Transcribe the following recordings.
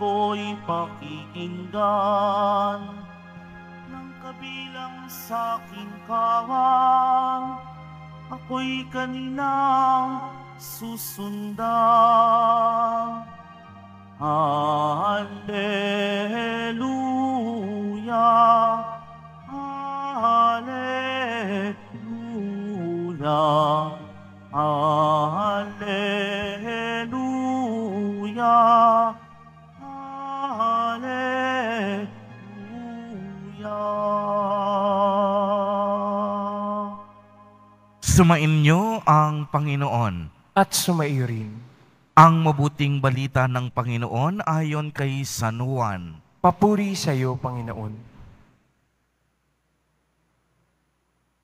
ako'y pakikinggan ng kabilang sa aking kawang, ako'y kaninang susundan. Hallelujah, Hallelujah, Hallelujah, Hallelujah. Sumainyo ang Panginoon. At sumaiyo rin. Ang mabuting balita ng Panginoon ayon kay San Juan. Papuri sa iyo, Panginoon.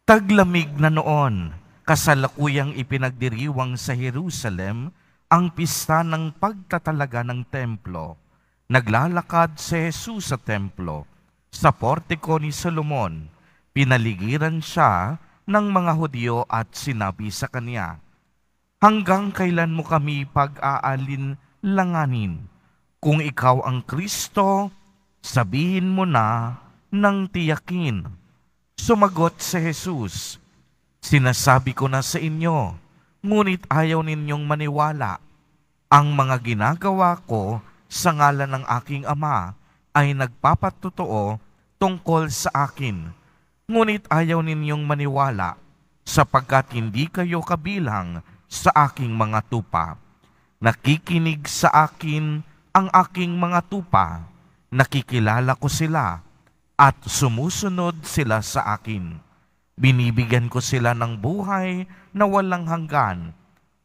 Taglamig na noon, kasalukuyang ipinagdiriwang sa Jerusalem ang pista ng pagtatalaga ng templo. Naglalakad si Jesus sa templo. Sa portiko ni Solomon, pinaligiran siya ng mga Hudyo at sinabi sa kanya, "Hanggang kailan mo kami pag-aalinlanganin? Kung ikaw ang Kristo, sabihin mo na ng tiyakin." Sumagot si Jesus, "Sinasabi ko na sa inyo, ngunit ayaw ninyong maniwala. Ang mga ginagawa ko sa ngalan ng aking Ama ay nagpapatotoo tungkol sa akin. Ngunit ayaw ninyong maniwala, sapagkat hindi kayo kabilang sa aking mga tupa. Nakikinig sa akin ang aking mga tupa, nakikilala ko sila, at sumusunod sila sa akin. Binibigyan ko sila ng buhay na walang hanggan,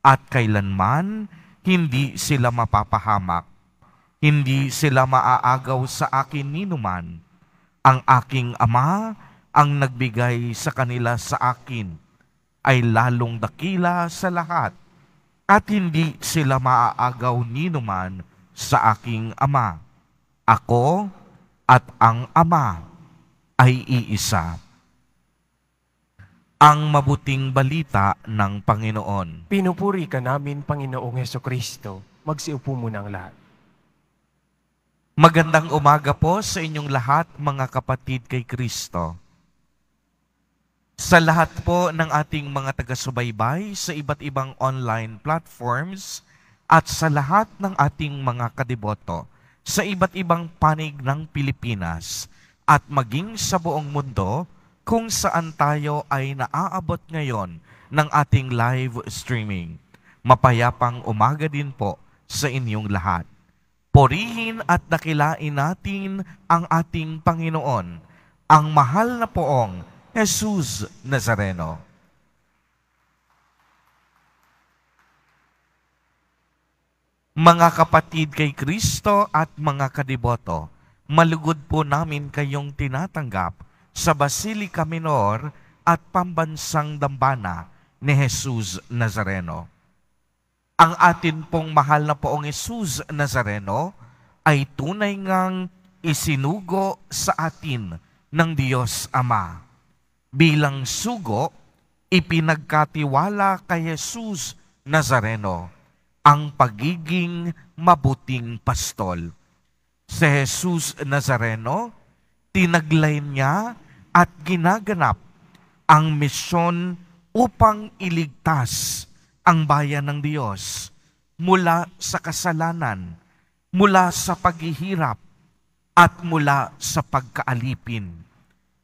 at kailanman hindi sila mapapahamak. Hindi sila maaagaw sa akin ninuman. Ang aking Ama ang nagbigay sa kanila sa akin ay lalong dakila sa lahat, at hindi sila maaagaw ninuman sa aking Ama. Ako at ang Ama ay iisa." Ang mabuting balita ng Panginoon. Pinupuri ka namin, Panginoong Hesukristo. Magsiupo muna ang lahat. Magandang umaga po sa inyong lahat, mga kapatid kay Kristo. Sa lahat po ng ating mga taga-subaybay sa iba't ibang online platforms at sa lahat ng ating mga kadiboto sa iba't ibang panig ng Pilipinas at maging sa buong mundo kung saan tayo ay naaabot ngayon ng ating live streaming. Mapayapang umaga din po sa inyong lahat. Purihin at dakilain natin ang ating Panginoon, ang mahal na poong Jesus Nazareno. Mga kapatid kay Kristo at mga kadiboto, malugod po namin kayong tinatanggap sa Basilica Minor at Pambansang Dambana ni Jesus Nazareno. Ang atin pong mahal na poong Jesus Nazareno ay tunay ngang isinugo sa atin ng Diyos Ama. Bilang sugo, ipinagkatiwala kay Jesus Nazareno ang pagiging mabuting pastol. Si Jesus Nazareno, tinaglay niya at ginaganap ang misyon upang iligtas ang bayan ng Diyos mula sa kasalanan, mula sa paghihirap, at mula sa pagkaalipin.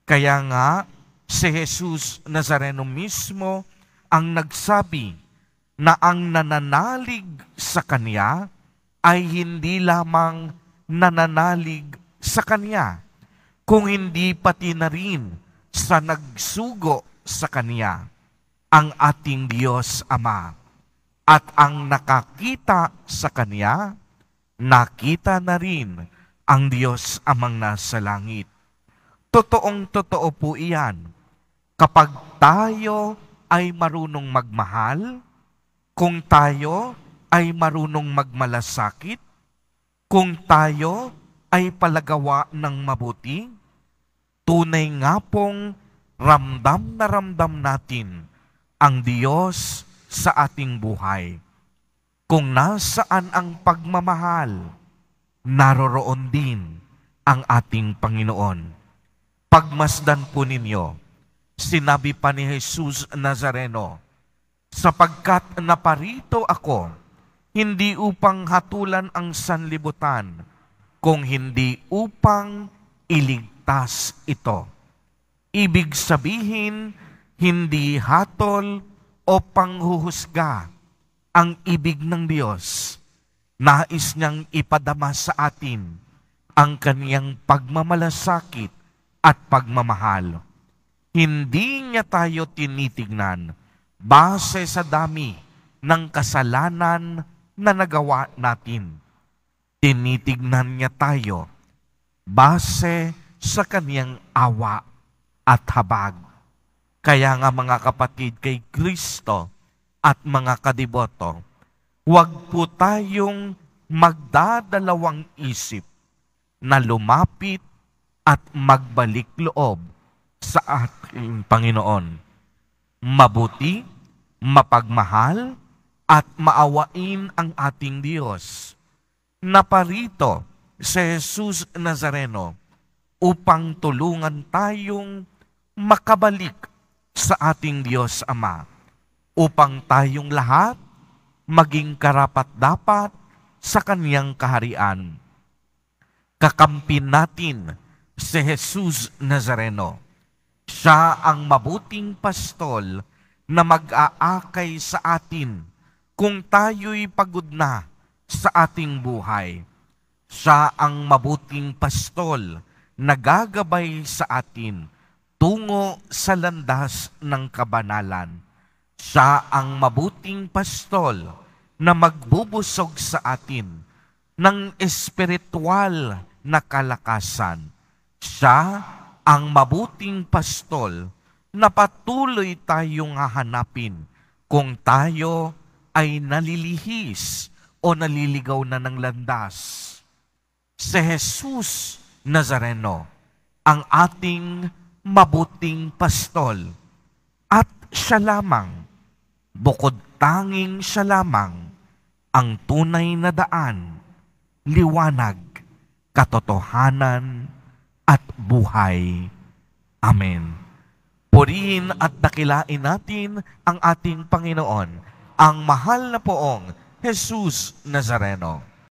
Kaya nga, si Jesus Nazareno mismo ang nagsabi na ang nananalig sa Kanya ay hindi lamang nananalig sa Kanya, kung hindi pati na rin sa nagsugo sa Kanya, ang ating Diyos Ama. At ang nakakita sa Kanya, nakita na rin ang Diyos Amang nasa langit. Totoong-totoo po iyan. Kapag tayo ay marunong magmahal, kung tayo ay marunong magmalasakit, kung tayo ay palagawa ng mabuti, tunay nga pong ramdam na ramdam natin ang Diyos sa ating buhay. Kung nasaan ang pagmamahal, naroroon din ang ating Panginoon. Pagmasdan po ninyo, sinabi pa ni Jesus Nazareno, sapagkat naparito ako, hindi upang hatulan ang sanlibutan, kung hindi upang iligtas ito. Ibig sabihin, hindi hatol o panghuhusga ang ibig ng Diyos. Nais niyang ipadama sa atin ang kaniyang pagmamalasakit at pagmamahal. Hindi niya tayo tinitignan base sa dami ng kasalanan na nagawa natin. Tinitignan niya tayo base sa kaniyang awa at habag. Kaya nga mga kapatid kay Kristo at mga kadiboto, huwag po tayong magdadalawang isip na lumapit at magbalik loob sa ating Panginoon. Mabuti, mapagmahal, at maawain ang ating Diyos. Naparito si Jesus Nazareno upang tulungan tayong makabalik sa ating Diyos Ama, upang tayong lahat maging karapat-dapat sa Kaniyang kaharian. Kakampin natin si Jesus Nazareno. Siya ang mabuting pastol na mag-aakay sa atin kung tayo'y pagod na sa ating buhay. Siya ang mabuting pastol na gagabay sa atin tungo sa landas ng kabanalan. Siya ang mabuting pastol na magbubusog sa atin ng espiritual na kalakasan. Siya ang mabuting pastol na patuloy tayong hahanapin kung tayo ay nalilihis o naliligaw na ng landas. Si Jesus Nazareno, ang ating mabuting pastol, at siya lamang, bukod tanging siya lamang, ang tunay na daan, liwanag, katotohanan, at buhay. Amen. Purihin at dakilain natin ang ating Panginoon, ang mahal na poong Jesus Nazareno.